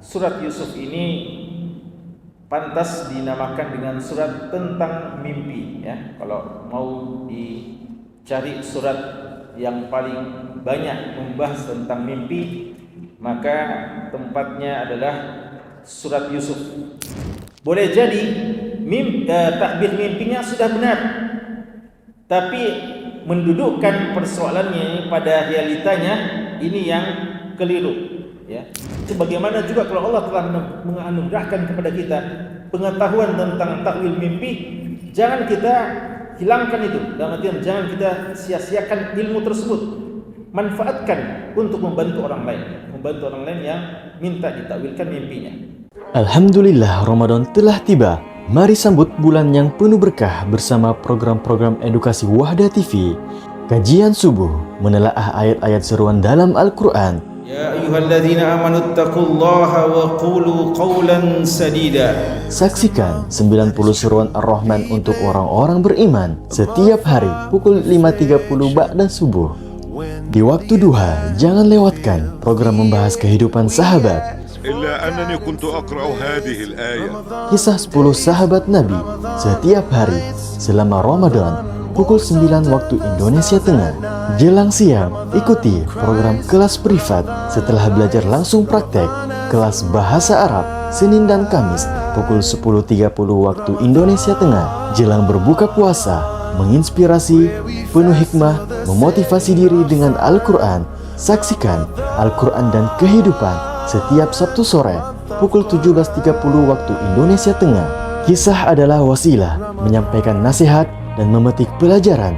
surat Yusuf ini pantas dinamakan dengan surat tentang mimpi ya. Kalau mau dicari surat yang paling banyak membahas tentang mimpi, maka tempatnya adalah surat Yusuf. Boleh jadi takbir mimpinya sudah benar, tapi mendudukkan persoalannya pada realitanya ini yang keliru ya. Sebagaimana juga kalau Allah telah menganugerahkan kepada kita pengetahuan tentang takwil mimpi, jangan kita hilangkan itu. Dalam artian jangan kita sia-siakan ilmu tersebut. Manfaatkan untuk membantu orang lain yang minta ditakwilkan mimpinya. Alhamdulillah, Ramadan telah tiba. Mari sambut bulan yang penuh berkah bersama program-program edukasi Wahda TV. Kajian subuh menelaah ayat-ayat seruan dalam Al-Quran. Ya ayyuhalladzina amanu taqullaha wa qulu qawlan sadida. Saksikan 90 seruan Ar-Rahman untuk orang-orang beriman setiap hari pukul 5.30 ba'da subuh. Di waktu duha, jangan lewatkan program membahas kehidupan sahabat. Kisah 10 sahabat Nabi setiap hari selama Ramadan pukul 9 waktu Indonesia Tengah. Jelang siang, ikuti program kelas privat setelah belajar langsung praktek kelas bahasa Arab Senin dan Kamis pukul 10.30 waktu Indonesia Tengah. Jelang berbuka puasa, menginspirasi, penuh hikmah, memotivasi diri dengan Al-Quran. Saksikan Al-Quran dan Kehidupan setiap Sabtu sore pukul 17.30 waktu Indonesia Tengah. Kisah adalah wasilah menyampaikan nasihat dan memetik pelajaran.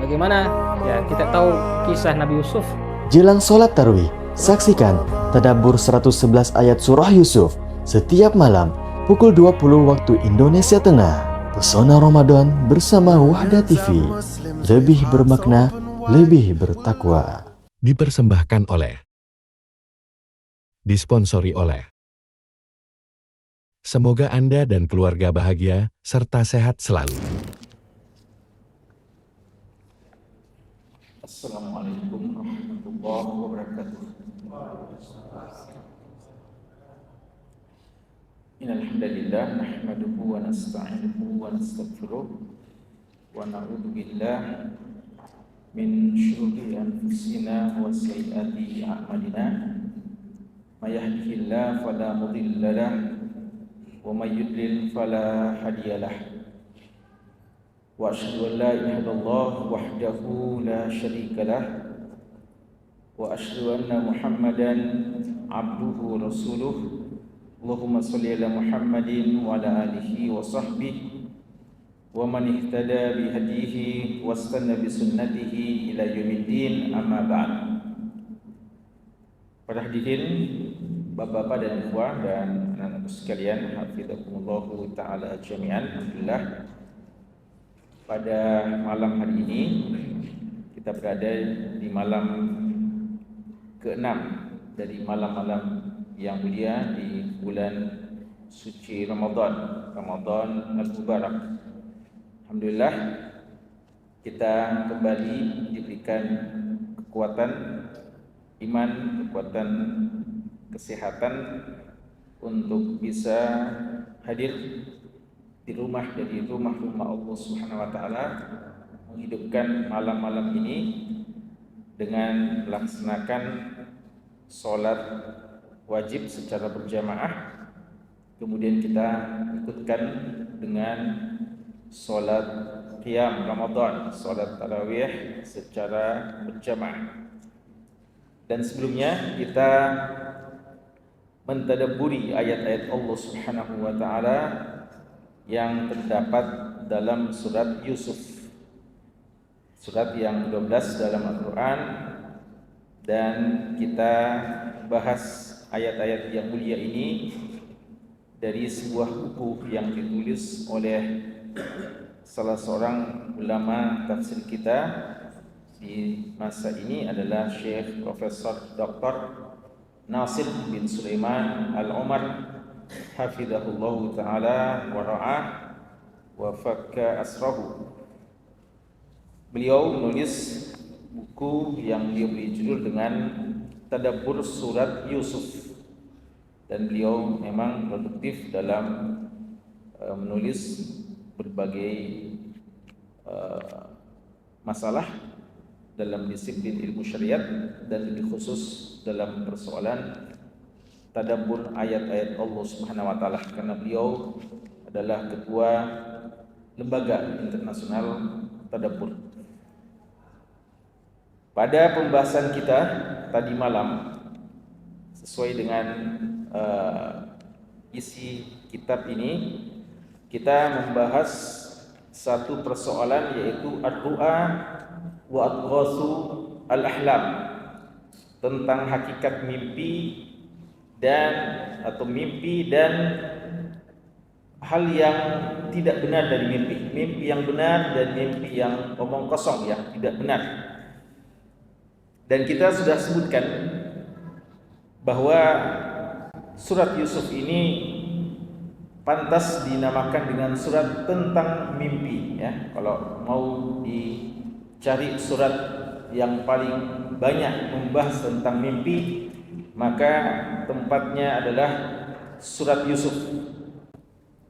Bagaimana ya kita tahu kisah Nabi Yusuf. Jelang sholat tarawih, saksikan tadabbur 111 ayat surah Yusuf setiap malam pukul 20 waktu Indonesia Tengah. Pesona Ramadan bersama Wahda TV, lebih bermakna, lebih bertakwa. Dipersembahkan oleh, disponsori oleh. Semoga Anda dan keluarga bahagia serta sehat selalu. Assalamualaikum warahmatullahi wabarakatuh. Innal hamdalillah nahmaduhu wa nasta'inuhu wa nastaghfiruh wa na'udzu billahi min shururi anfusina wa sayyiati a'malina. May yahdihillahu fala mudilla lahu wa may yudlil fala hadiya lahu. Wa asyhadu an la ilaha illallah wahdahu la syarika lah wa asyhadu anna Muhammadan abduhu wa rasuluh. Allahumma shalli ala Muhammadin wa ala alihi wa sahbihi wa man ihtada bi hadihi wastanna bi sunnatihi ila yaumiddin, amma ba'd. Para hadirin, bapak-bapak dan ikhwah dan anak-anak sekalian, hafizakumullah taala jami'an. Alhamdulillah, pada malam hari ini kita berada di malam ke-6 dari malam-malam yang mulia di bulan suci Ramadan Al-Mubarak. Alhamdulillah, kita kembali diberikan kekuatan iman, kekuatan kesehatan untuk bisa hadir di rumah-rumah Allah Subhanahu wa taala, menghidupkan malam-malam ini dengan melaksanakan sholat wajib secara berjamaah. Kemudian kita ikutkan dengan sholat qiyam Ramadan, sholat tarawih secara berjamaah. Dan sebelumnya kita mentadabburi ayat-ayat Allah Subhanahu wa taala yang terdapat dalam surat Yusuf, surat yang 12 dalam Al-Quran. Dan kita bahas ayat-ayat yang mulia ini dari sebuah buku yang ditulis oleh salah seorang ulama tafsir kita di masa ini adalah Syekh Profesor Dr. Nasir bin Sulaiman Al-Umar, hafizahullahu ta'ala wa ra'ah wa fakka asrahu. Beliau menulis buku yang dia beri judul dengan Tadabbur Surat Yusuf. dan beliau memang produktif dalam menulis berbagai masalah dalam disiplin ilmu syariat dan lebih khusus dalam persoalan tadabbur ayat-ayat Allah Subhanahu wa taala, karena beliau adalah ketua lembaga internasional tadabbur. Pada pembahasan kita tadi malam, sesuai dengan isi kitab ini, kita membahas satu persoalan, yaitu ar-ru'a wa adghasu al-ahlam, tentang hakikat mimpi dan hal yang tidak benar dari mimpi yang benar dan mimpi yang omong kosong yang tidak benar. Dan kita sudah sebutkan bahwa surat Yusuf ini pantas dinamakan dengan surat tentang mimpi, ya. Kalau mau dicari surat yang paling banyak membahas tentang mimpi, maka tempatnya adalah surat Yusuf.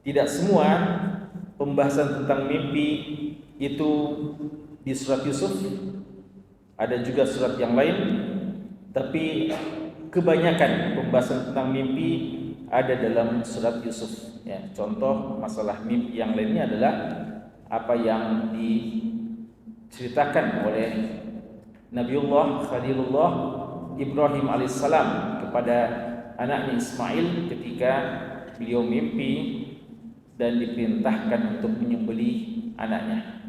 Tidak semua pembahasan tentang mimpi itu di surat Yusuf, ada juga surat yang lain, tapi kebanyakan pembahasan tentang mimpi ada dalam surat Yusuf, ya. Contoh masalah mimpi yang lainnya adalah apa yang diceritakan oleh Nabiullah Khalilullah Ibrahim alaihissalam kepada anaknya Ismail ketika beliau mimpi dan diperintahkan untuk menyembelih anaknya.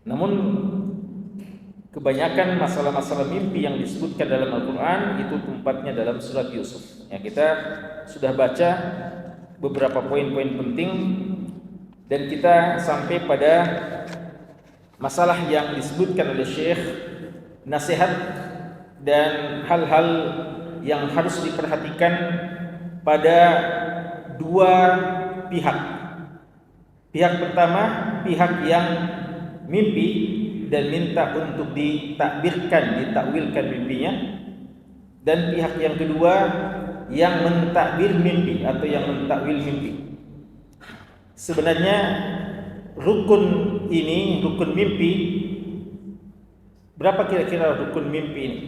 Namun kebanyakan masalah-masalah mimpi yang disebutkan dalam Al-Quran itu tempatnya dalam surat Yusuf. Ya, kita sudah baca beberapa poin-poin penting dan kita sampai pada masalah yang disebutkan oleh Syekh, nasihat dan hal-hal yang harus diperhatikan pada dua pihak. Pihak pertama, pihak yang mimpi dan minta untuk ditakwilkan mimpinya, dan pihak yang kedua yang mentakbir mimpi atau yang mentakwil mimpi. Sebenarnya rukun mimpi, berapa kira-kira rukun mimpi ini?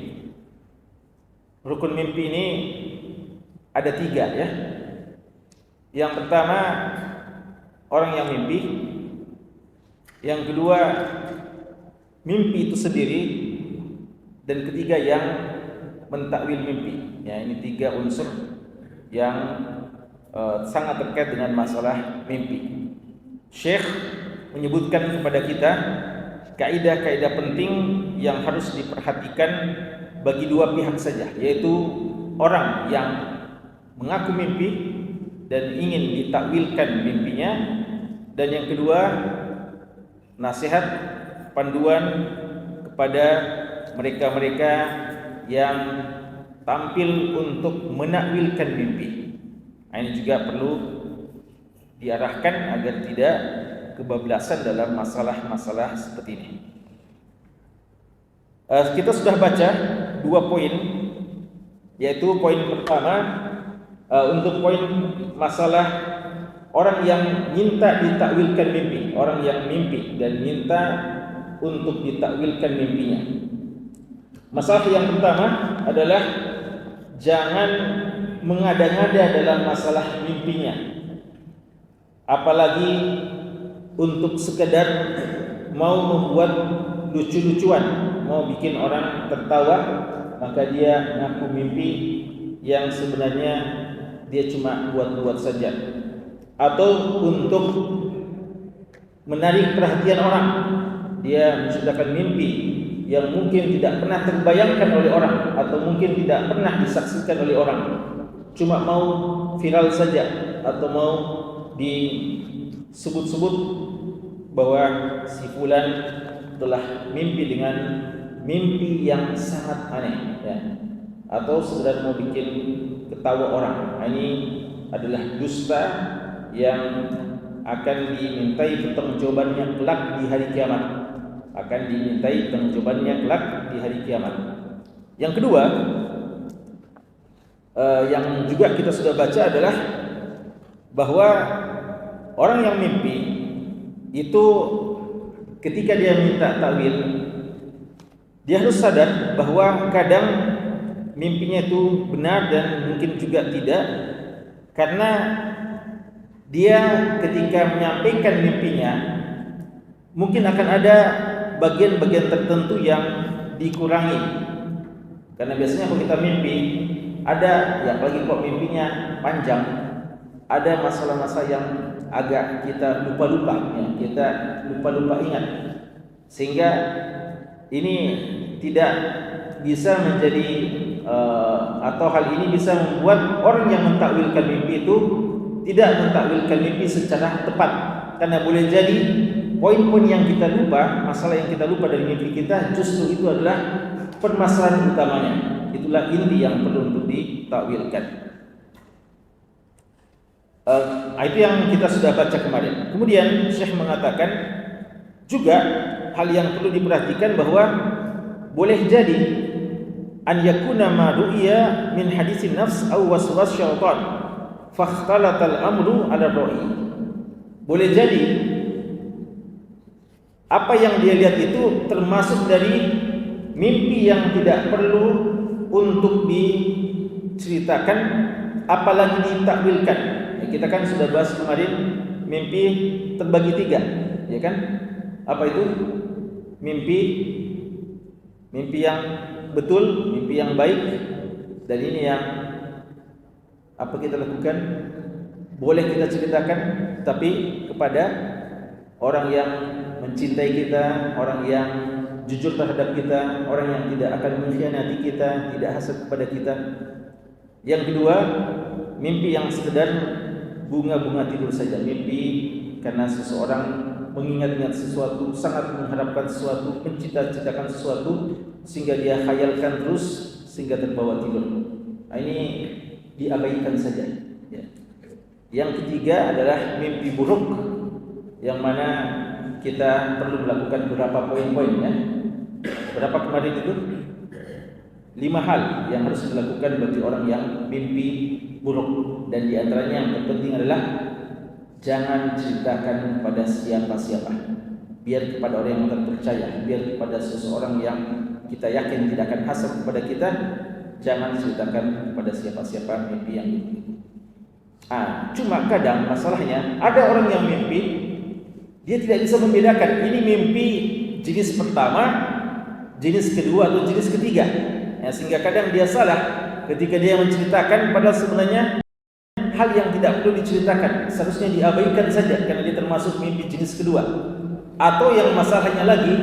Rukun mimpi ini ada 3, ya. Yang pertama orang yang mimpi, yang kedua mimpi itu sendiri, dan ketiga yang mentakwil mimpi. Ya, ini 3 unsur yang sangat terkait dengan masalah mimpi. Syekh menyebutkan kepada kita kaidah-kaidah penting yang harus diperhatikan bagi 2 pihak saja, yaitu orang yang mengaku mimpi dan ingin ditakwilkan mimpinya, dan yang kedua nasihat, panduan kepada mereka-mereka yang tampil untuk menakwilkan mimpi. Ini juga perlu diarahkan agar tidak kebablasan dalam masalah-masalah seperti ini. Kita sudah baca 2 poin, yaitu poin pertama untuk poin masalah orang yang minta ditakwilkan mimpi, orang yang mimpi dan minta untuk ditakwilkan mimpinya. Masalah yang pertama adalah jangan mengada-ngada dalam masalah mimpinya, apalagi untuk sekedar mau membuat lucu-lucuan, mau bikin orang tertawa, maka dia ngaku mimpi yang sebenarnya dia cuma buat-buat saja, atau untuk menarik perhatian orang, dia menceritakan mimpi yang mungkin tidak pernah terbayangkan oleh orang atau mungkin tidak pernah disaksikan oleh orang, cuma mau viral saja atau mau disebut-sebut bahwa si fulan telah mimpi dengan mimpi yang sangat aneh, ya. Atau sekedar mau bikin ketawa orang. Ini adalah dusta yang akan dimintai pertanggungjawabannya kelak di hari kiamat. Akan dimintai pertanggungjawabannya kelak di hari kiamat. Yang kedua, yang juga kita sudah baca adalah bahwa orang yang mimpi itu ketika dia minta takwil, dia harus sadar bahwa kadang mimpinya itu benar dan mungkin juga tidak, karena dia ketika menyampaikan mimpinya mungkin akan ada bagian-bagian tertentu yang dikurangi. Karena biasanya kalau kita mimpi ada, ya apalagi kalau mimpinya panjang, ada masalah-masalah yang agak kita lupa-lupa, ya, kita lupa-lupa ingat, sehingga ini tidak bisa menjadi atau hal ini bisa membuat orang yang mentakwilkan mimpi itu tidak mentakwilkan mimpi secara tepat, karena boleh jadi poin-poin yang kita lupa, masalah yang kita lupa dari mimpi kita, justru itu adalah permasalahan utamanya. Itulah inti yang perlu untuk ditakwilkan. Itu yang kita sudah baca kemarin. Kemudian Syekh mengatakan juga hal yang perlu diperhatikan bahwa boleh jadi an yakuna ma ru'ya min hadisin nafs aw waswas syaitan fakhtalatal amru ala ra'i. Boleh jadi apa yang dia lihat itu termasuk dari mimpi yang tidak perlu untuk diceritakan, apalagi ditakwilkan. Ya, kita kan sudah bahas kemarin mimpi terbagi 3, ya kan? Apa itu? Mimpi yang betul, mimpi yang baik, dan ini yang apa kita lakukan? Boleh kita ceritakan, tapi kepada orang yang mencintai kita, orang yang jujur terhadap kita, orang yang tidak akan mengkhianati kita, tidak hasad kepada kita. Yang kedua, mimpi yang sekedar bunga-bunga tidur saja, mimpi karena seseorang mengingat-ingat sesuatu, sangat mengharapkan sesuatu, mencita-citakan sesuatu, sehingga dia khayalkan terus sehingga terbawa tidur. Nah, ini diabaikan saja, ya. Yang ketiga adalah mimpi buruk, yang mana kita perlu melakukan beberapa poin-poin, ya. Berapa kemarin itu? 5 hal yang harus dilakukan bagi orang yang mimpi buruk, dan diantaranya yang terpenting adalah jangan ceritakan kepada siapa-siapa. Biar kepada orang yang terpercaya, biar kepada seseorang yang kita yakin tidak akan hasad kepada kita. Jangan ceritakan kepada siapa-siapa mimpi yang itu. Cuma kadang masalahnya ada orang yang mimpi, dia tidak bisa membedakan ini mimpi jenis pertama, jenis kedua atau jenis ketiga, ya, sehingga kadang dia salah ketika dia menceritakan, padahal sebenarnya hal yang tidak perlu diceritakan, seharusnya diabaikan saja karena dia termasuk mimpi jenis kedua. Atau yang masalahnya lagi,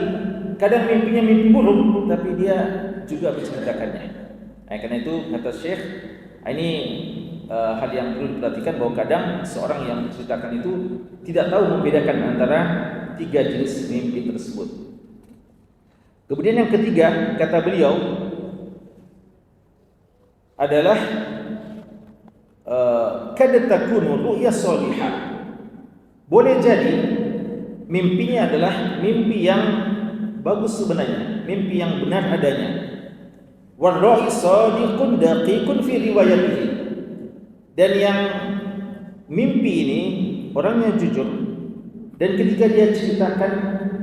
kadang mimpinya mimpi buruk tapi dia juga menceritakannya. Karena itu kata Syekh, ini hal yang perlu diperhatikan, bahwa kadang seorang yang menceritakan itu tidak tahu membedakan antara 3 jenis mimpi tersebut. Kemudian yang ketiga, kata beliau, adalah kad takunu ru'ya shalihah. Boleh jadi mimpinya adalah mimpi yang bagus sebenarnya, mimpi yang benar adanya. Wa ra'i shadiqun daqiqun fi riwayatihi. Dan yang mimpi ini orangnya jujur, dan ketika dia ceritakan,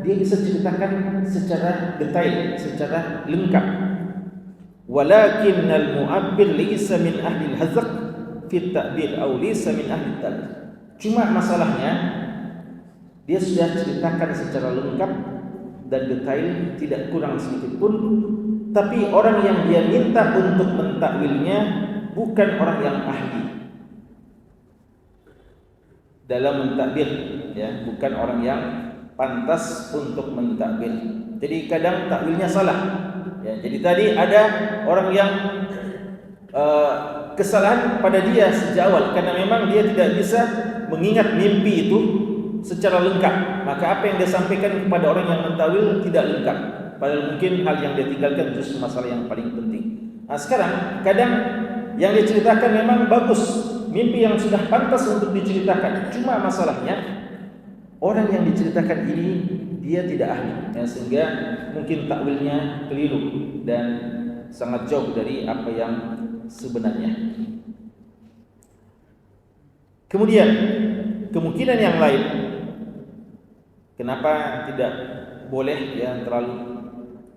dia bisa ceritakan secara detail, secara lengkap. Walakinnal mu'abbir laysa min ahli al-hazq fi at-ta'bir aw laysa min ahli at-ta'bir. Cuma masalahnya dia sudah ceritakan secara lengkap dan detail, tidak kurang sedikit pun, tapi orang yang dia minta untuk mentakwilnya bukan orang yang ahli dalam mentakwil, ya, bukan orang yang pantas untuk mentakwil. Jadi kadang takwilnya salah, ya. Jadi tadi ada orang yang kesalahan pada dia sejak awal, karena memang dia tidak bisa mengingat mimpi itu secara lengkap. Maka apa yang dia sampaikan kepada orang yang mentakwil tidak lengkap, padahal mungkin hal yang dia tinggalkan justru masalah yang paling penting. Sekarang kadang yang diceritakan memang bagus, mimpi yang sudah pantas untuk diceritakan, cuma masalahnya orang yang diceritakan ini dia tidak ahli, ya, sehingga mungkin takwilnya keliru dan sangat jauh dari apa yang sebenarnya. Kemudian kemungkinan yang lain, kenapa tidak boleh ya terlalu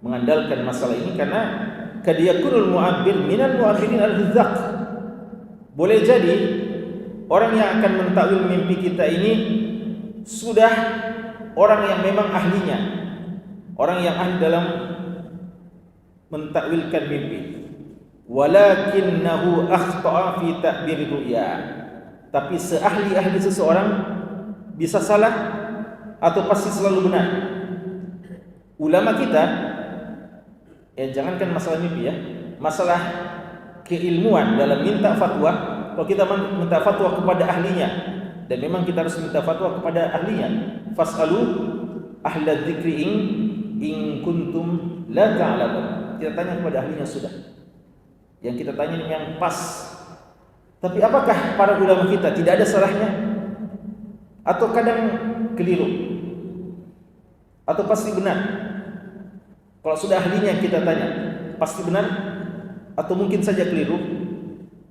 mengandalkan masalah ini, karena kad yakunul mu'abbir minal mu'abbirin al-huzzaq. Boleh jadi orang yang akan mentakwil mimpi kita ini sudah orang yang memang ahlinya, orang yang ahli dalam mentakwilkan mimpi. Walakinnahu akhta'a fi ta'bir ru'ya. Tapi seahli-ahli seseorang bisa salah atau pasti selalu benar. Ulama kita, ya jangankan masalah mimpi ya, masalah keilmuan dalam minta fatwa, kalau kita minta fatwa kepada ahlinya, dan memang kita harus minta fatwa kepada ahlinya, fas'alu ahla dzikri in kuntum la ta'lamun. Kita tanya kepada ahlinya sudah. Yang kita tanya ini yang pas. Tapi apakah para ulama kita tidak ada salahnya? Atau kadang keliru? Atau pasti benar? Kalau sudah ahlinya kita tanya, pasti benar? Atau mungkin saja keliru?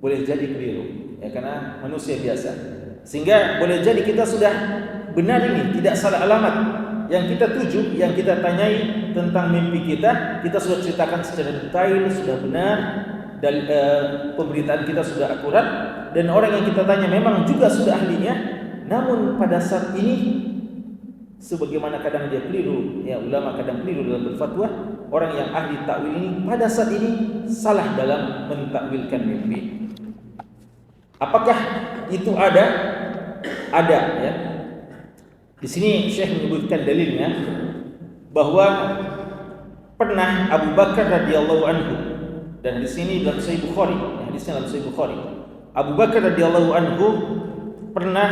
Boleh jadi keliru, ya, karena manusia biasa. Sehingga boleh jadi kita sudah benar ini, tidak salah alamat. Yang kita tuju, yang kita tanyai tentang mimpi kita sudah ceritakan secara detail, sudah benar, dan pemberitaan kita sudah akurat, dan orang yang kita tanya memang juga sudah ahlinya. Namun pada saat ini, sebagaimana kadang dia keliru, ya ulama kadang keliru dalam berfatwa, orang yang ahli takwil ini pada saat ini salah dalam mentakwilkan mimpi. Apakah itu ada? Ada, ya. Di sini Syekh menyebutkan dalilnya bahwa pernah Abu Bakar radhiyallahu anhu, dan di sini dalam Sahih Bukhari, hadisnya dalam Sahih Bukhari. Abu Bakar radhiyallahu anhu pernah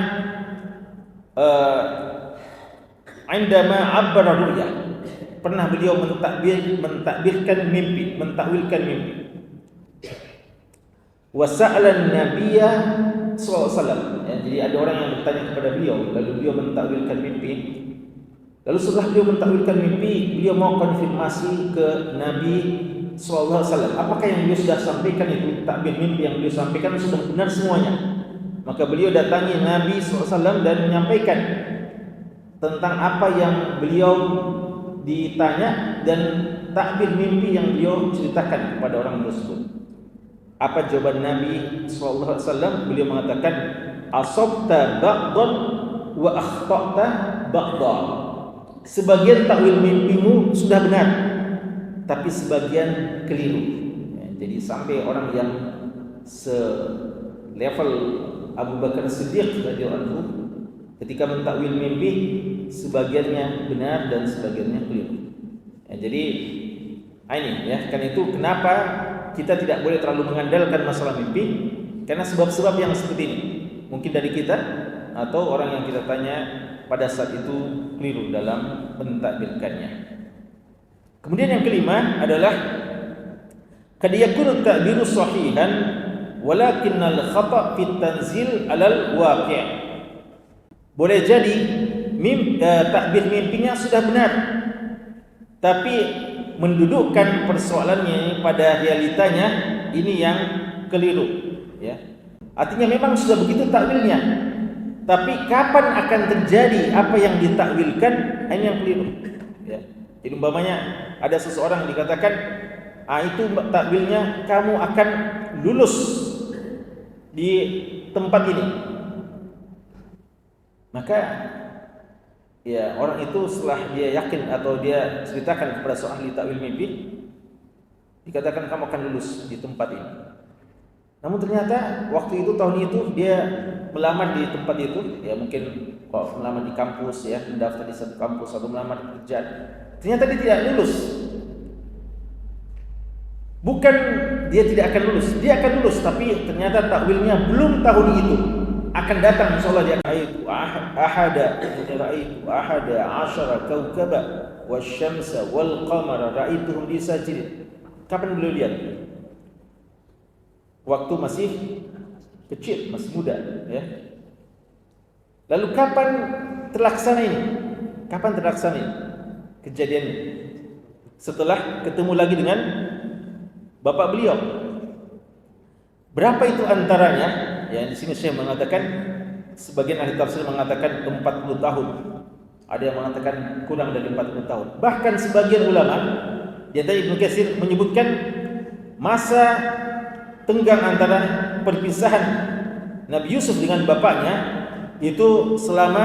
indama abbara ru'ya, pernah beliau mentakbirkan mimpi, mentakwilkan mimpi. Wa sa'ala an-nabiyya sallallahu alaihi wasallam. Ya, jadi ada orang yang bertanya kepada beliau, lalu beliau mentakwilkan mimpi. Lalu setelah beliau mentakwilkan mimpi, beliau mau konfirmasi ke Nabi sallallahu alaihi wasallam, apakah yang beliau sudah sampaikan itu, takbir mimpi yang beliau sampaikan sudah benar semuanya. Maka beliau datangi Nabi sallallahu alaihi wasallam dan menyampaikan tentang apa yang beliau ditanya dan takbir mimpi yang beliau ceritakan kepada orang tersebut. Apa jawaban Nabi sallallahu alaihi wasallam? Beliau mengatakan, asabta ba'dhan wa akhta'ta ba'dhan. Sebagian takwil mimpimu sudah benar, tapi sebagian keliru. Ya, jadi sampai orang yang selevel Abu Bakar Siddiq radhiyallahu anhu ketika mentakwil mimpi, sebagiannya benar dan sebagiannya keliru. Ya, jadi ini ya, kan itu kenapa kita tidak boleh terlalu mengandalkan masalah mimpi, karena sebab-sebab yang seperti ini mungkin dari kita atau orang yang kita tanya pada saat itu keliru dalam mentakbirkannya. Kemudian yang kelima adalah kad yakunu ta'biru sahihan walakinnal khata' fit tanzil 'alal waqi'. Boleh jadi takbir mimpinya sudah benar, tapi mendudukkan persoalannya pada realitanya ini yang keliru, ya. Artinya memang sudah begitu takwilnya, tapi kapan akan terjadi apa yang ditakwilkan ini yang keliru, ya. Jadi umpamanya ada seseorang dikatakan, itu takwilnya kamu akan lulus di tempat ini. Maka ya orang itu setelah dia yakin atau dia ceritakan kepada seorang ahli takwil mimpi, dikatakan kamu akan lulus di tempat ini. Namun ternyata waktu itu, tahun itu dia melamar di tempat itu, ya mungkin kalau melamar di kampus ya, mendaftar di satu kampus atau melamar di pekerjaan, ternyata dia tidak lulus. Bukan dia tidak akan lulus, dia akan lulus, tapi ternyata takwilnya belum tahun itu. Akan datang insyaallah dia ra'aitu ahada asyara kaukaba wasyamsa wal qamara ra'aituhum li sajidin. Kapan beliau lihat? Waktu masih kecil, masih muda, ya. Lalu kapan terlaksana ini? Kapan terlaksana ini kejadiannya? Setelah ketemu lagi dengan bapak beliau. Berapa itu antaranya? Ya, di sini saya mengatakan, sebagian ahli tafsir mengatakan 40 tahun. Ada yang mengatakan kurang dari 40 tahun. Bahkan sebagian ulama, di antara Ibnu Katsir menyebutkan masa tenggang antara perpisahan Nabi Yusuf dengan bapaknya itu selama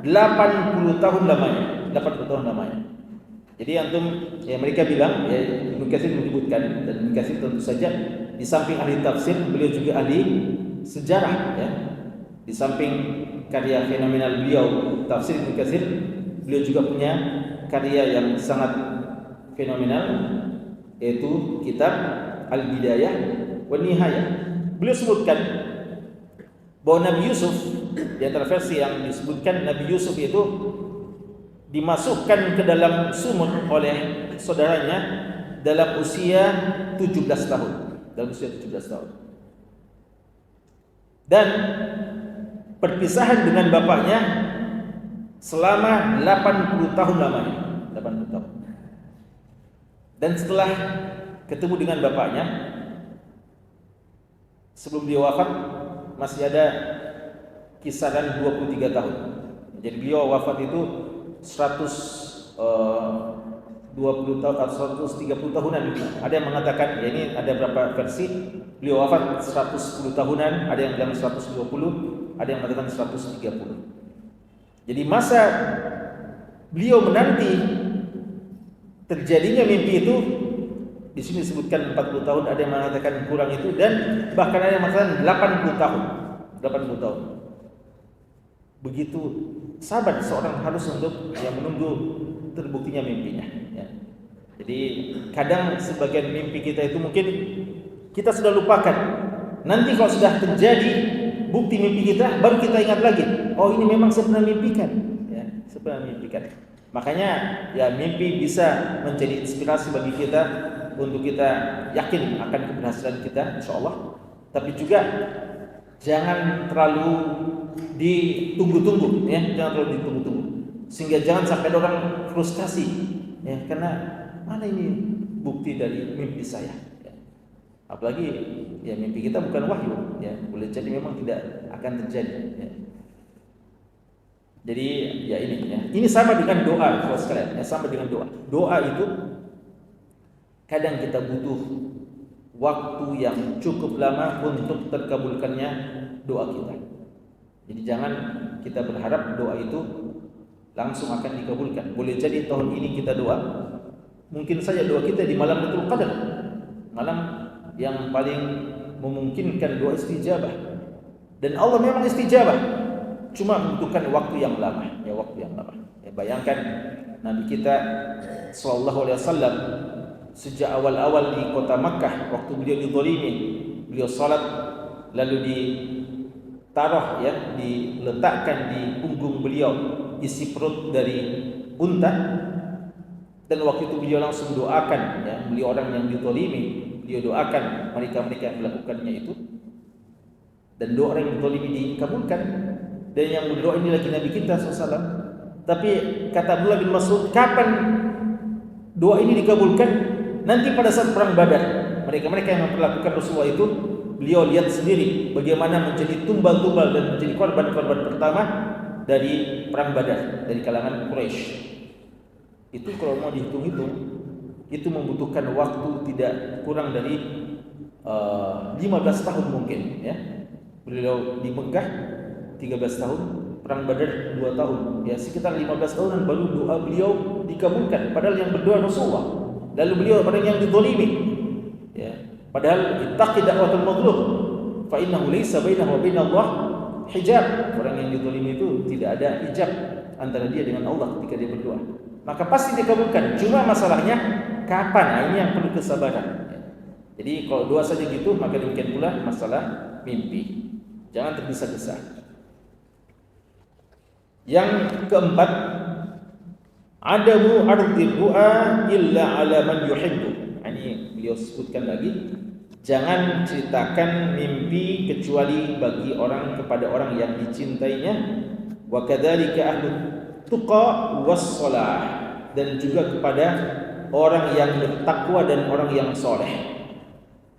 80 tahun lamanya. 80 tahun lamanya. Jadi antum, ya mereka bilang, ya Ibnu Katsir menyebutkan, dan Ibnu Katsir tentu saja di samping ahli tafsir, beliau juga ahli sejarah, ya. Di samping karya fenomenal beliau tafsir Ibnu Katsir, beliau juga punya karya yang sangat fenomenal, yaitu kitab Al-Bidayah wa Nihayah. Beliau sebutkan bahwa Nabi Yusuf, di antara versi yang disebutkan, Nabi Yusuf itu dimasukkan ke dalam sumur oleh saudaranya dalam usia 17 tahun. Dalam usia 17 tahun. Dan perpisahan dengan bapaknya selama 80 tahun lamanya. 80 tahun. Dan setelah ketemu dengan bapaknya, sebelum dia wafat masih ada kisaran 23 tahun. Jadi beliau wafat itu 120 tahun atau 130 tahunan. Ada yang mengatakan, ya ini ada berapa versi, beliau wafat 110 tahunan, ada yang bilang 120, ada yang mengatakan 130. Jadi masa beliau menanti terjadinya mimpi itu, di sini disebutkan 40 tahun, ada yang mengatakan kurang itu, dan bahkan ada yang mengatakan 80 tahun. 80 tahun. Begitu sabar seorang harus untuk menunggu terbuktinya mimpinya, ya. Jadi kadang sebagian mimpi kita itu mungkin kita sudah lupakan. Nanti kalau sudah terjadi bukti mimpi kita, baru kita ingat lagi, oh ini memang saya pernah mimpikan, ya, saya pernah mimpikan. Makanya ya mimpi bisa menjadi inspirasi bagi kita untuk kita yakin akan keberhasilan kita, insyaallah. Tapi juga jangan terlalu ditunggu-tunggu, ya, jangan terlalu ditunggu-tunggu, sehingga jangan sampai orang frustasi, ya, karena mana ini bukti dari mimpi saya, ya. Apalagi ya mimpi kita bukan wahyu, ya, boleh jadi memang tidak akan terjadi, ya. Jadi ya ini sama dengan doa, kalau sekalian, ya, sama dengan doa. Doa itu kadang kita butuh waktu yang cukup lama untuk terkabulkannya doa kita. Jadi jangan kita berharap doa itu langsung akan dikabulkan. Boleh jadi tahun ini kita doa, mungkin saja doa kita di malam Lailatul Qadar, malam yang paling memungkinkan doa istijabah. Dan Allah memang istijabah, cuma membutuhkan waktu yang lama, ya, waktu yang lama. Ya, bayangkan Nabi kita sallallahu alaihi wasallam sejak awal-awal di kota Makkah, waktu beliau dizalimi, beliau salat lalu ditaruh, ya, diletakkan di punggung beliau isi perut dari unta, dan waktu itu beliau langsung doakan, ya, beliau orang yang dizalimi, beliau doakan mereka-mereka yang melakukannya itu, dan doa orang yang dizalimi dikabulkan. Dan yang berdoa ini lagi Nabi kita SAW. Tapi kata Abdullah bin Mas'ud, kapan doa ini dikabulkan? Nanti pada saat perang Badar. Mereka-mereka yang memperlakukan Rasulullah itu, beliau lihat sendiri bagaimana menjadi tumbal-tumbal dan menjadi korban-korban pertama dari perang Badar, dari kalangan Quraisy. Itu kalau mau dihitung-hitung, itu membutuhkan waktu tidak kurang dari 15 tahun mungkin, ya. Beliau di Mekah 13 tahun, perang Badar 2 tahun, ya, sekitar 15 tahunan baru doa beliau dikabulkan. Padahal yang berdoa Rasulullah, lalu beliau orang yang dizalimi, ya. Padahal ittaqi da'watul mazlum fa innahu laysa bainahu wa bainallah hijab. Orang yang dizalimi itu tidak ada hijab antara dia dengan Allah ketika dia berdoa. Maka pasti dikabulkan. Cuma masalahnya kapan? Nah, ini yang perlu kesabaran, ya. Jadi kalau doa saja gitu, maka demikian pula masalah mimpi. Jangan tergesa-gesa. Yang keempat, adamu ardi doa illa ala man yuhibbu. Ini beliau sebutkan lagi, jangan ceritakan mimpi kecuali bagi orang, kepada orang yang dicintainya. Wa kadzalika ahlul tuqa was shalah, dan juga kepada orang yang bertakwa dan orang yang soleh.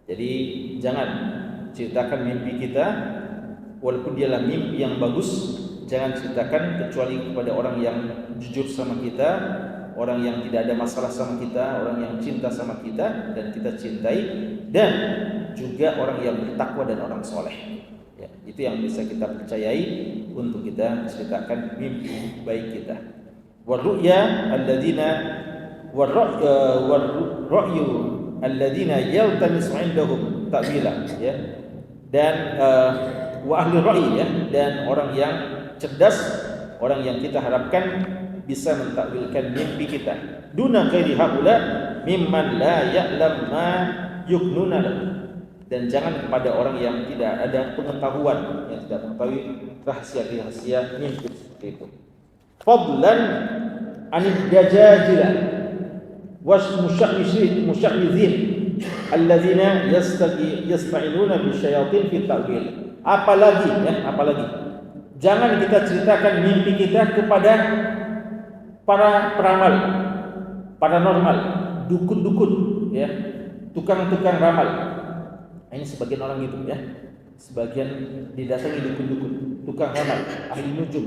Jadi jangan ceritakan mimpi kita, walaupun dialah mimpi yang bagus, jangan ceritakan kecuali kepada orang yang jujur sama kita, orang yang tidak ada masalah sama kita, orang yang cinta sama kita dan kita cintai, dan juga orang yang bertakwa dan orang soleh. Ya, itu yang bisa kita percayai untuk kita ceritakan mimpi baik kita. Warru'ya alladzina warra'yu alladzina yaltamisu 'indahum ta'wila, ya. Dan wa ahli ra'i, ya, dan orang yang cerdas, orang yang kita harapkan bisa mentakwilkan mimpi kita. Duna ghairi haula mimman la ya'lam ma yuknuna lahu. Dan jangan kepada orang yang tidak ada pengetahuan, yang tidak mengetahui rahasia-rahasia mimpi seperti itu. Fadlan anid dajajila was musya'mizin alladzina yasta'inuna bisyayatin fi ta'wil. Apalagi, ya, apalagi jangan kita ceritakan mimpi kita kepada para peramal, paranormal, dukun-dukun, ya, tukang-tukang ramal. Ini sebagian orang gitu, ya. Sebagian didatangi dukun-dukun, tukang ramal, ahli nujum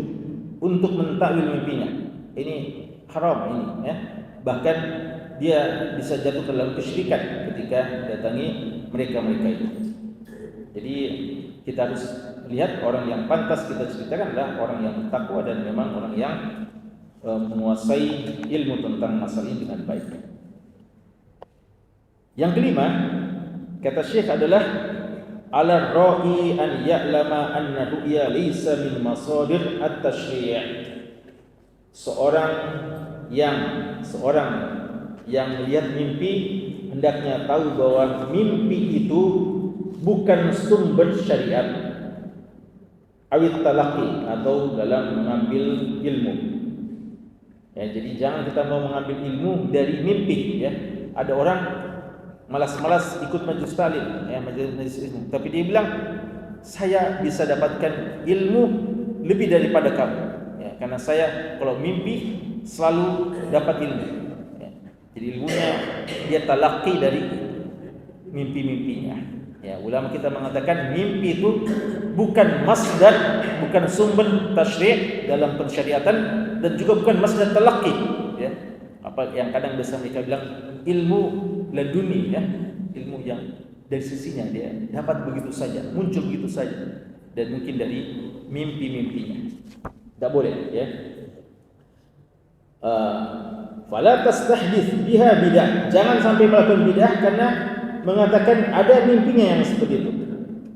untuk mentakwil mimpinya. Ini haram ini, ya. Bahkan dia bisa jatuh ke dalam kesyirikan ketika datangi mereka-mereka itu. Jadi kita harus lihat orang yang pantas kita ceritakan adalah orang yang bertakwa dan memang orang yang menguasai ilmu tentang masalah ini dengan baik. Yang kelima, kata Syekh adalah ala ra'i an ya'lama anna ru'ya laysa min masadir at-tasyri'. Seorang yang melihat mimpi hendaknya tahu bahwa mimpi itu bukan sumber syariat, awit talaqi, atau dalam mengambil ilmu. Ya, jadi jangan kita mau mengambil ilmu dari mimpi, ya. Ada orang malas-malas ikut majelis taklim, ya, majelis ilmu, tapi dia bilang saya bisa dapatkan ilmu lebih daripada kamu, ya, karena saya kalau mimpi selalu dapat ilmu, ya. Jadi ilmunya dia talaqi dari mimpi-mimpinya. Ya, ulama kita mengatakan mimpi itu bukan masdar, bukan sumber tasyri' dalam pensyariatan, dan juga bukan masdar talaqi, ya. Apa yang kadang biasa mereka bilang ilmu laduni, ya, ilmu yang dari sisinya dia dapat begitu saja, muncul begitu saja, dan mungkin dari mimpi-mimpinya. Tidak boleh, ya. Fala tastahdits biha bidah. Jangan sampai melakukan bidah karena mengatakan ada mimpinya yang seperti itu.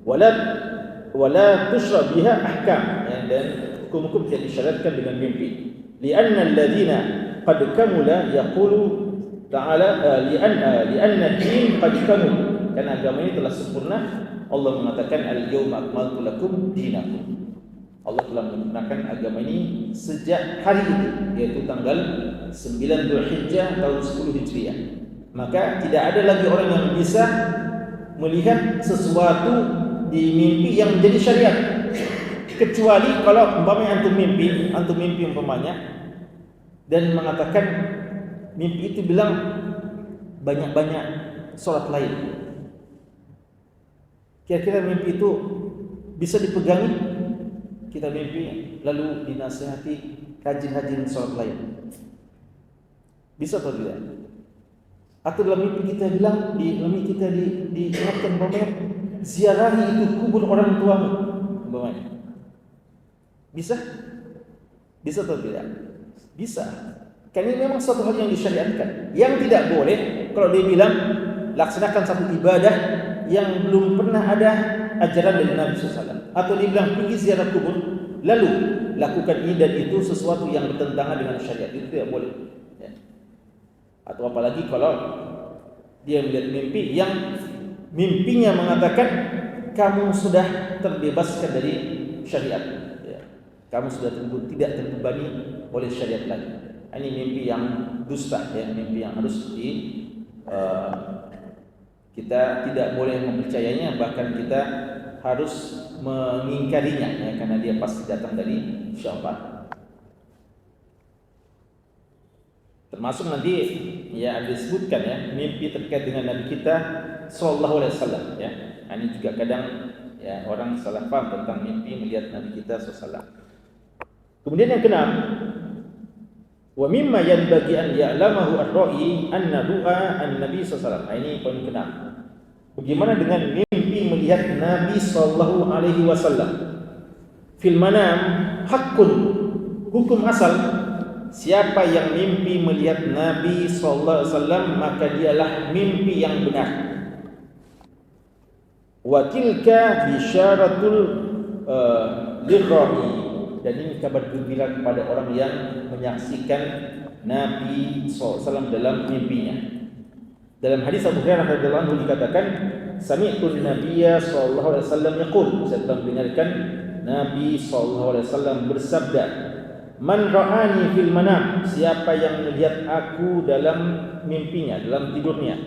Wala tusyra biha ahkam, ya, dan hukum-hukum tidak disyaratkan dengan mimpi. Li'anna alladziina qad kamula yaqulu ta'ala li'anna ad-din qad kamula. Karena agama ini telah sempurna. Allah mengatakan al-yawma akmaltu lakum dinakum. Allah telah menyempurnakan agama ini sejak hari itu, yaitu tanggal 9 Dzulhijjah tahun 10 Hijriah. Maka tidak ada lagi orang yang bisa melihat sesuatu di mimpi yang menjadi syariat, kecuali kalau umpamanya antum mimpi umpamanya dan mengatakan mimpi itu bilang banyak-banyak sholat lain. Kira-kira mimpi itu bisa dipegangi? Kita mimpi lalu dinasihati rajin-rajin sholat lain, bisa atau tidak? Atau dalam mimpi kita bilang, dalam mimpi kita diingatkan bahwa ziarahi itu kubur orang tuamu, umpamanya. Bisa? Bisa atau tidak? Bisa. Karena ini memang suatu hal yang disyariatkan. Yang tidak boleh kalau dia bilang laksanakan satu ibadah yang belum pernah ada ajaran dari Nabi SAW, atau dia bilang pergi ziarah kubur lalu lakukan ini dan itu sesuatu yang bertentangan dengan syariat, itu tidak boleh, ya. Atau apalagi kalau dia melihat mimpi yang mimpinya mengatakan kamu sudah terbebaskan dari syariat, ya. Kamu sudah tidak terbebani oleh syariat lagi. Ini mimpi yang dusta, ya, mimpi yang harus kita tidak boleh mempercayainya, bahkan kita harus mengingkarinya, ya, karena dia pasti datang dari syaitan. Termasuk nanti ya disebutkan, ya, mimpi terkait dengan Nabi kita sallallahu alaihi wasallam ya. Ini juga kadang ya orang salah paham tentang mimpi melihat Nabi kita sallallahu alaihi wasallam. Kemudian yang keenam, wa mimma yanbaghi an ya'lamahu ar-ra'i anna du'a an-nabi sallallahu alaihi wasallam. Ini poin keenam. Bagaimana dengan mimpi melihat Nabi sallallahu alaihi wasallam? Fil manam haqqun. Hukum asal, siapa yang mimpi melihat Nabi sallallahu alaihi wasallam maka dialah mimpi yang benar. Wa tilka bisyaratul lirra'i. Dan ini kabar gembira kepada orang yang menyaksikan Nabi SAW dalam mimpinya. Dalam hadis Abu Hurairah radhiyallahu anhu dikatakan, sami'tu Nabiyya sallallahu alaihi wasallam yaqul, saya telah mendengarkan Nabi sallallahu alaihi wasallam bersabda, man ra'ani fil manam, siapa yang melihat aku dalam mimpinya, dalam tidurnya,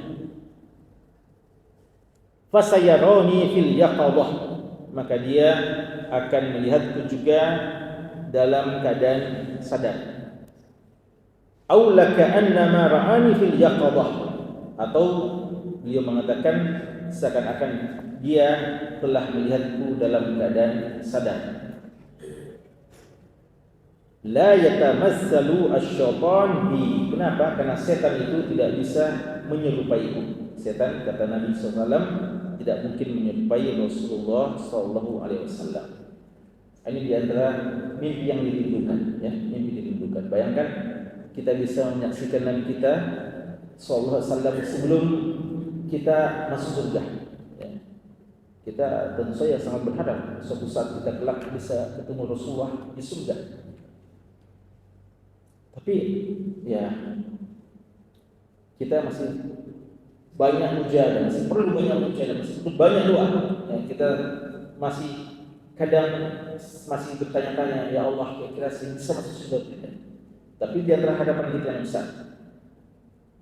fasayarani fil yaqadhah, maka dia akan melihatku juga dalam keadaan sadar. Aw laka annama ra'ani fil yaqadhah, atau beliau mengatakan seakan-akan dia telah melihatku dalam keadaan sadar. La yatamassalu asy-syaitan bi. Kenapa? Karena setan itu tidak bisa menyerupaiku. Setan, kata Nabi SAW, tidak mungkin menyerupai Rasulullah SAW. Ini di antara mimpi yang dirindukan, ya, mimpi dirindukan. Bayangkan kita bisa menyaksikan Nabi kita sallallahu alaihi wasallam sebelum kita masuk surga. Ya. Kita tentu saja sangat berharap suatu saat kita kelak bisa ketemu Rasulullah di surga. Tapi ya kita masih banyak mujahadah, masih perlu banyak mujahadah, masih perlu banyak doa. Ya, kita masih kadang masih bertanya-tanya, ya Allah, kira-kira bisa masuk surga tidak? Tapi di antara hadapan kita yang besar.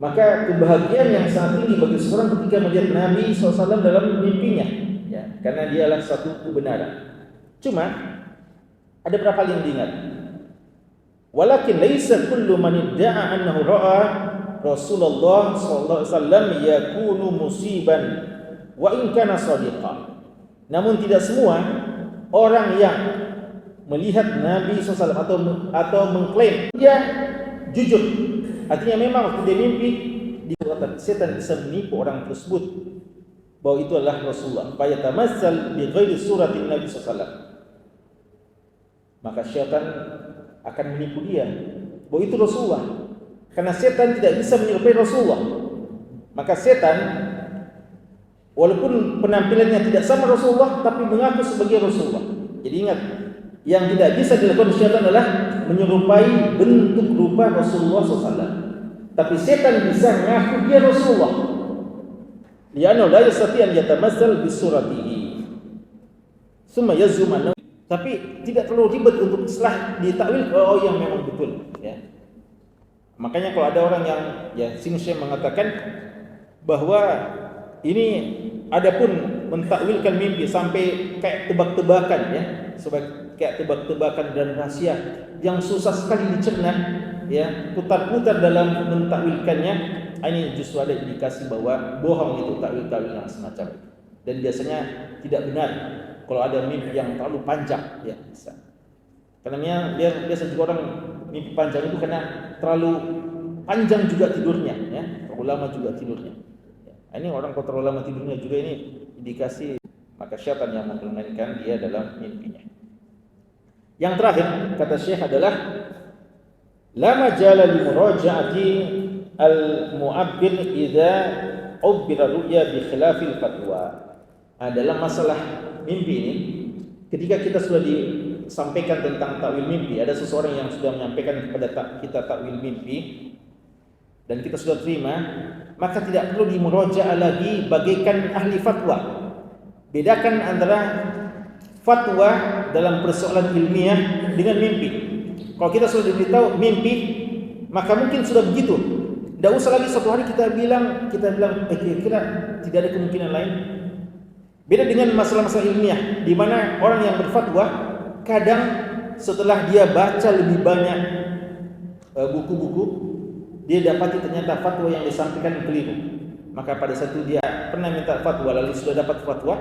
Maka kebahagiaan yang sangat tinggi bagi seorang ketika melihat Nabi SAW dalam mimpinya, ya, karena dialah satu kebenaran. Cuma ada beberapa hal yang diingat. Walakin laisa kullu man idda'a annahu ra'a Rasulullah sallallahu alaihi wasallam yakunu musiban wa in kana shadiqan. Namun tidak semua orang yang melihat Nabi SAW atau mengklaim dia jujur. Artinya memang waktu dia mimpi, dikatakan setan bisa menipu orang tersebut bahwa itu adalah Rasulullah. Fa yatamassal bi ghairi suratin Nabi SAW. Maka syaitan akan menipu dia bahwa itu Rasulullah. Karena setan tidak bisa menyerupai Rasulullah. Maka setan walaupun penampilannya tidak sama Rasulullah tapi mengaku sebagai Rasulullah. Jadi ingat, yang tidak bisa dilakukan syaitan adalah menyerupai bentuk rupa Rasulullah SAW. Tapi setan bisa mengaku dia Rasulullah. Li'annahu la yastati' an yatamassal bi suratihi. Summa yazum. Tapi tidak terlalu ribet untuk setelah ditakwil, oh yang memang betul, ya. Makanya kalau ada orang yang ya sini saya mengatakan bahwa ini adapun mentakwilkan mimpi sampai kayak tebak-tebakan, ya, sebagai kayak tebak-tebakan dan rahasia yang susah sekali dicerna, ya, putar-putar dalam mentakwilkannya, ini justru ada indikasi bahwa bohong itu takwil-takwil yang semacam itu. Dan biasanya tidak benar kalau ada mimpi yang terlalu panjang, ya, bisa. Karena dia biasa juga orang mimpi panjang itu karena terlalu panjang juga tidurnya, ya, terlalu lama juga tidurnya. Ya. Ini orang kalau terlalu lama tidurnya juga ini indikasi maka syaitan yang mempermainkan dia dalam mimpinya. Yang terakhir kata Syekh adalah la majala li muraja'ati al-mu'abbir idza ubbira ru'ya bi khilafil fatwa. Dalam masalah mimpi ini, ketika kita sudah disampaikan tentang takwil mimpi, ada seseorang yang sudah menyampaikan kepada kita takwil mimpi dan kita sudah terima, maka tidak perlu dimurajaah lagi bagaikan ahli fatwa. Bedakan antara fatwa dalam persoalan ilmiah dengan mimpi. Kalau kita sudah diberitahu mimpi, maka mungkin sudah begitu. Tidak usah lagi satu hari kita bilang kira-kira tidak ada kemungkinan lain. Beda dengan masalah-masalah ilmiah, di mana orang yang berfatwa kadang setelah dia baca lebih banyak buku-buku, dia dapati ternyata fatwa yang disampaikan keliru. maka pada saat itu dia pernah minta fatwa lalu sudah dapat fatwa,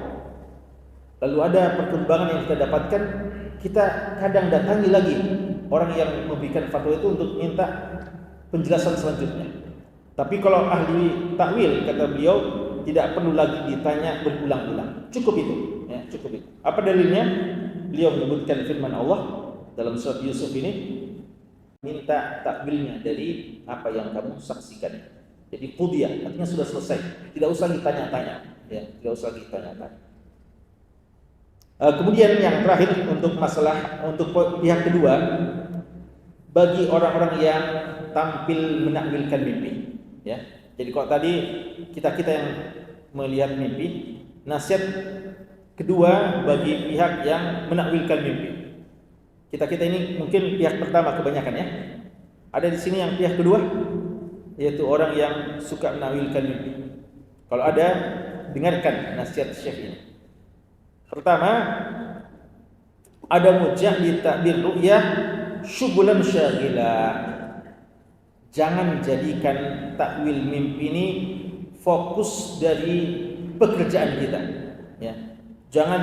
lalu ada perkembangan yang kita dapatkan, kita kadang datangi lagi orang yang memberikan fatwa itu untuk minta penjelasan selanjutnya. Tapi kalau ahli takwil, kata beliau, tidak perlu lagi ditanya berulang-ulang, cukup itu, ya, cukup itu. Apa dalilnya? Beliau menyebutkan firman Allah dalam surat Yusuf ini, minta takwilnya dari apa yang kamu saksikan. Jadi qudiyah, artinya sudah selesai, tidak usah ditanya-tanya, ya, tidak usah ditanya-tanya. Kemudian yang terakhir untuk masalah untuk pihak kedua, bagi orang-orang yang tampil menakwilkan mimpi, ya. Jadi kalau tadi kita yang melihat mimpi, nasihat kedua bagi pihak yang menakwilkan mimpi. Kita ini mungkin pihak pertama kebanyakan, ya. Ada di sini yang pihak kedua, yaitu orang yang suka menakwilkan mimpi. Kalau ada, dengarkan nasihat Syekh ini. Pertama, ada mujah li ta'bir ru'yah syughlan syaghilah. Jangan jadikan takwil mimpi ini fokus dari pekerjaan kita, ya. Jangan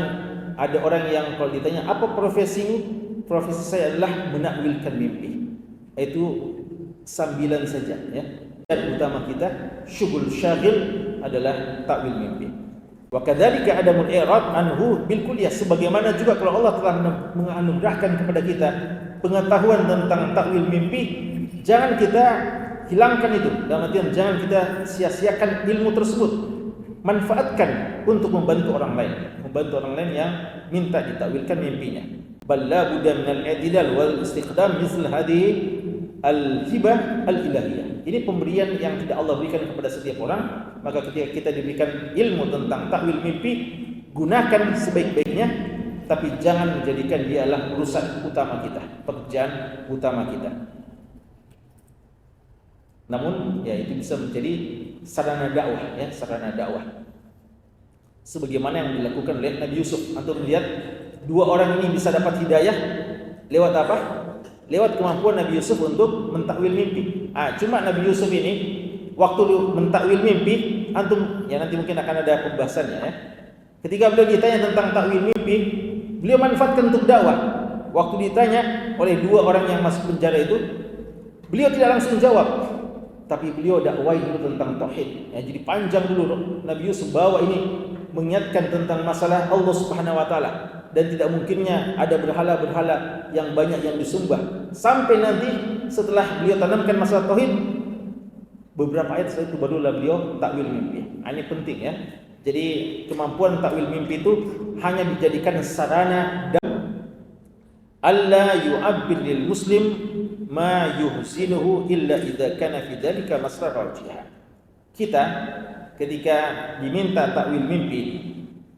ada orang yang kalau ditanya apa profesimu, profesi saya adalah menakwilkan mimpi. Itu sambilan saja, ya. Dan utama kita syughul syaghil adalah takwil mimpi. Wa kadzalika adamul i'rad anhu bil kulliyah, sebagaimana juga kalau Allah telah menganugerahkan kepada kita pengetahuan tentang takwil mimpi, jangan kita hilangkan itu. Dalam artian jangan kita sia-siakan ilmu tersebut. Manfaatkan untuk membantu orang lain yang minta ditakwilkan mimpinya. Bal la budda min al-i'tidal wal istiqdam misl hadhihi al-hibah al-ilahiyah. Ini pemberian yang tidak Allah berikan kepada setiap orang. Maka ketika kita diberikan ilmu tentang takwil mimpi, gunakan sebaik-baiknya, tapi jangan menjadikan dia adalah urusan utama kita, pekerjaan utama kita. Namun ya itu bisa menjadi sarana dakwah, ya, sarana dakwah. Sebagaimana yang dilakukan oleh Nabi Yusuf. Antum lihat dua orang ini bisa dapat hidayah lewat apa? Lewat kemampuan Nabi Yusuf untuk mentakwil mimpi. Cuma Nabi Yusuf ini waktu mentakwil mimpi, antum ya nanti mungkin akan ada pembahasannya, ya. Ketika beliau ditanya tentang takwil mimpi, beliau manfaatkan untuk dakwah. Waktu ditanya oleh dua orang yang masuk penjara itu, beliau tidak langsung jawab, tapi beliau dakwai dulu tentang tauhid. Ya, jadi panjang dulu Nabi Yusuf bawa ini mengingatkan tentang masalah Allah Subhanahu wa taala dan tidak mungkinnya ada berhala-berhala yang banyak yang disembah. Sampai nanti setelah beliau tanamkan masalah tauhid, beberapa ayat setelah itu barulah beliau takwil mimpi. Ini penting, ya. Jadi kemampuan takwil mimpi itu hanya dijadikan sarana alla yu'abbir lil muslim ma yuhsinuhu illa idza kana fi dzalika masrar jihad. Kita ketika diminta takwil mimpi,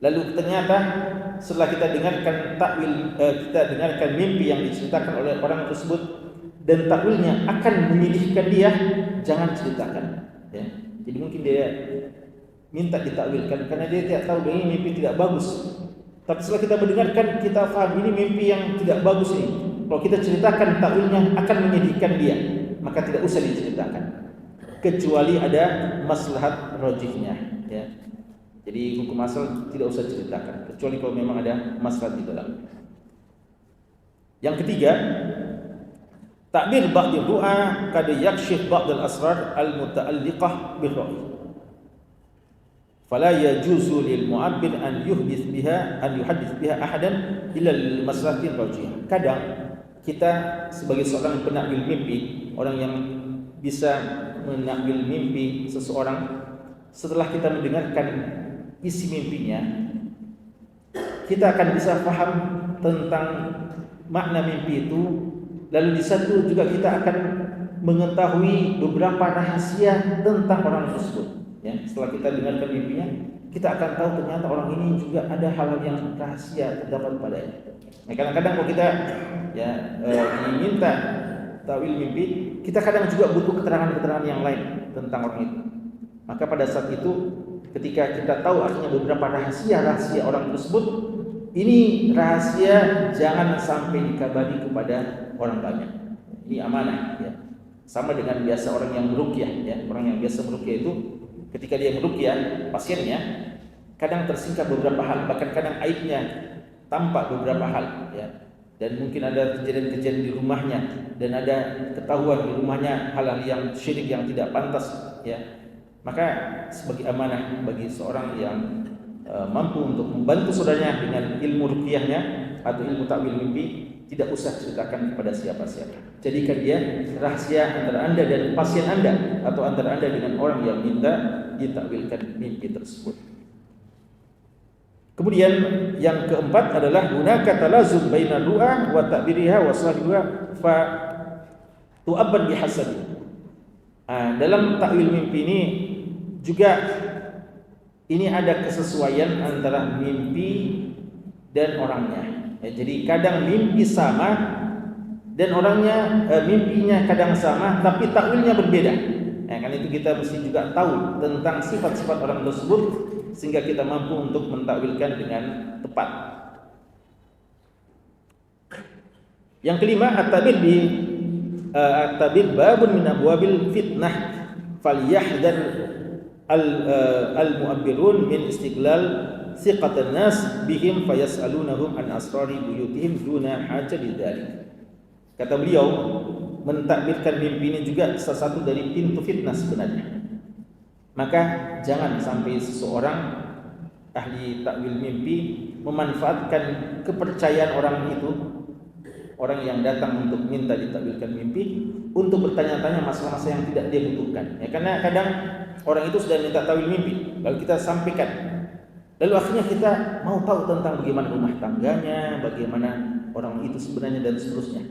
lalu ternyata setelah kita dengarkan mimpi yang diceritakan oleh orang tersebut dan takwilnya akan menyedihkan dia, jangan ceritakan, ya. Jadi mungkin dia minta ditakwilkan karena dia tidak tahu bahwa ini mimpi tidak bagus. Tapi setelah kita mendengarkan, kita faham ini mimpi yang tidak bagus ini. Kalau kita ceritakan takwilnya akan menyedihkan dia, maka tidak usah diceritakan. Kecuali ada maslahat rajihnya, ya. Jadi hukum asal tidak usah ceritakan, kecuali kalau memang ada maslahat di dalam. Yang ketiga, takbir ba'd du'a kad yakshif ba'd al-asrar al-muta'alliqah bir-ra'y. Fala yajuzu lil mu'abbir an yuhdits biha ahadan illa lil maslahatin rajihah. Kadang kita sebagai seorang penakwil mimpi, orang yang bisa menakwil mimpi seseorang, setelah kita mendengarkan isi mimpinya, kita akan bisa paham tentang makna mimpi itu. Lalu di satu juga kita akan mengetahui beberapa rahasia tentang orang tersebut, ya. Setelah kita dengarkan mimpinya, kita akan tahu ternyata orang ini juga ada hal-hal yang rahasia terdapat padanya. Nah, kadang-kadang kalau kita diminta takwil mimpi, kita kadang juga butuh keterangan-keterangan yang lain tentang orang itu. Maka pada saat itu, ketika kita tahu artinya beberapa rahasia orang tersebut, ini rahasia jangan sampai dikabari kepada orang banyak. Ini amanah, ya. Sama dengan biasa orang yang meruqyah, ya. Orang yang biasa meruqyah itu ketika dia meruqyah pasiennya, kadang tersingkap beberapa hal, bahkan kadang aibnya tampak beberapa hal, ya. Dan mungkin ada kejadian-kejadian di rumahnya, dan ada ketahuan di rumahnya hal-hal yang syirik yang tidak pantas, ya. Maka sebagai amanah bagi seorang yang mampu untuk membantu saudaranya dengan ilmu ruqyahnya atau ilmu takwil mimpi, tidak usah ceritakan kepada siapa-siapa. Jadikan dia rahasia antara Anda dan pasien Anda, atau antara Anda dengan orang yang minta ditakwilkan mimpi tersebut. Kemudian yang keempat adalah hunaka talazum baina du'a wa ta'biriha wa sahibiha fa tu'abbad bihasabi. Dalam takwil mimpi ini juga ini ada kesesuaian antara mimpi dan orangnya. Jadi kadang mimpi sama dan orangnya mimpinya kadang sama tapi takwilnya berbeda. Karena itu kita mesti juga tahu tentang sifat-sifat orang tersebut sehingga kita mampu untuk mentakwilkan dengan tepat. Yang kelima, at-tabir babun min abwabil fitnah falyahdhar al-mu'abbirun min istiqlal thiqatan nas bihim fayas'alunahum an asrari buyutihim duna hajat lidzalik. Kata beliau, mentakbirkan mimpi ini juga salah satu dari pintu fitnah sebenarnya. Maka jangan sampai seseorang ahli takwil mimpi memanfaatkan kepercayaan orang itu, orang yang datang untuk minta ditakwilkan mimpi, untuk bertanya-tanya masalah-masalah yang tidak dia butuhkan. Karena kadang orang itu sudah minta takwil mimpi, lalu kita sampaikan, lalu akhirnya kita mau tahu tentang bagaimana rumah tangganya, bagaimana orang itu sebenarnya, dan seterusnya.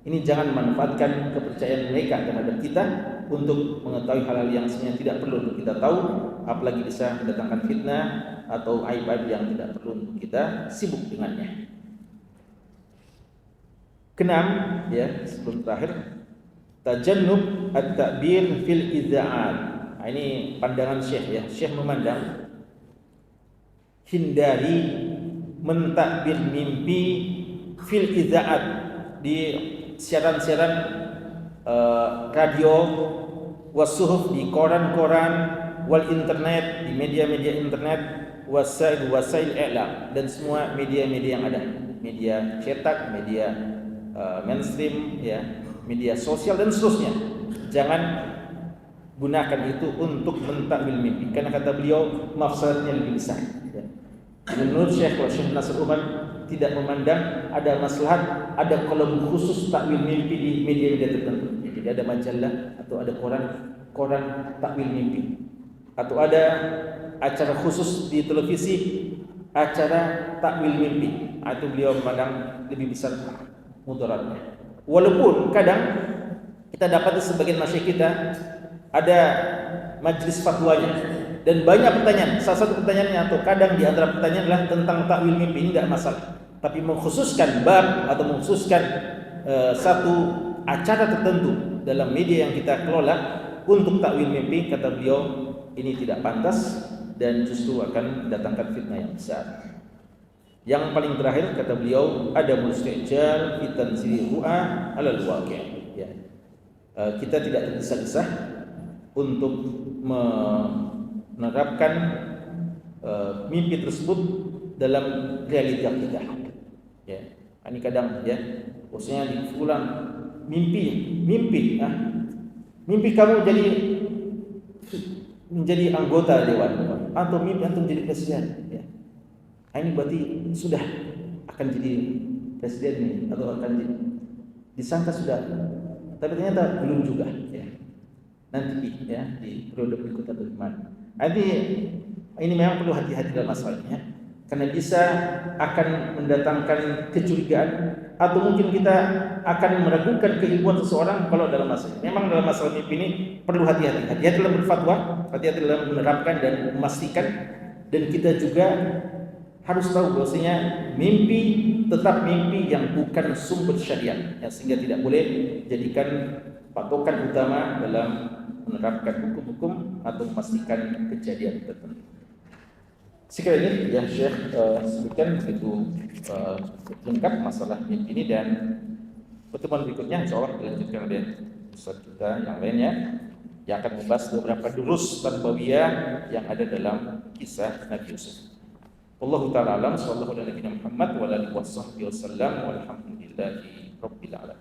Ini jangan manfaatkan kepercayaan mereka terhadap kita untuk mengetahui hal-hal yang sebenarnya tidak perlu untuk kita tahu, apalagi bisa mendatangkan fitnah atau aib-aib yang tidak perlu untuk kita sibuk dengannya. Keenam, ya, sebelum terakhir, tajannub at-ta'bir fil idza'at. Ini pandangan Syekh, ya. Syekh memandang hindari mentakbir mimpi fil idza'at, di siaran-siaran radio, wasuhuf, di koran-koran, wal internet, di media-media internet, wasail i'lam, dan semua media-media yang ada, media cetak, media mainstream, ya, media sosial dan seterusnya. Jangan gunakan itu untuk mentakwil mimpi, karena kata beliau mafsadatnya lebih besar, ya. Menurut Syekh Nasr Umar tidak memandang ada maslahat, ada kolom khusus takwil mimpi di media-media tertentu. Jadi ada majalah atau ada koran takwil mimpi, atau ada acara khusus di televisi, acara takwil mimpi. Itu beliau memandang lebih besar mudaratnya. Walaupun kadang kita dapat sebagian masyayikh kita ada majlis fatwanya dan banyak pertanyaan. Salah satu pertanyaannya atau kadang di antara pertanyaan adalah tentang takwil mimpi. Ini tidak masalah, tapi mengkhususkan bab atau mengkhususkan satu acara tertentu dalam media yang kita kelola untuk takwil mimpi, kata beliau ini tidak pantas dan justru akan mendatangkan fitnah yang besar. Yang paling terakhir, kata beliau, ada mustijar fitan siri ru'ah alal waqi', ya. Kita tidak tergesa-gesa untuk menerapkan mimpi tersebut dalam realita kita, ya. Ini kadang, ya, khususnya di fulan mimpi kamu menjadi anggota dewan, atau mimpi antum jadi presiden, ya. Ini berarti sudah akan jadi presiden nih, atau akan disangka sudah, tapi ternyata belum juga, ya. Nanti, ya, di periode berikut atau gimana. Nanti ini memang perlu hati-hati dalam masalahnya, karena bisa akan mendatangkan kecurigaan, atau mungkin kita akan meragukan keilmuan seseorang kalau dalam masalah. Memang dalam masalah mimpi ini perlu hati-hati. Hati-hati dalam berfatwa, hati-hati dalam menerapkan dan memastikan, dan kita juga harus tahu bahwasanya mimpi tetap mimpi yang bukan sumber syariat, ya, sehingga tidak boleh jadikan patokan utama dalam menerapkan hukum-hukum atau memastikan kejadian tertentu. Sekarang ini, ya, Syekh sebutkan begitu lengkap masalah mimpi ini, dan pertemuan berikutnya insya Allah dilanjutkan oleh ustaz kita yang lainnya. yang akan membahas beberapa durus tarbawiyah yang ada dalam kisah Nabi Yusuf. Wallahu ta'ala alam, sallallahu alaihi wa sallam, walhamdulillahi rabbil alamin.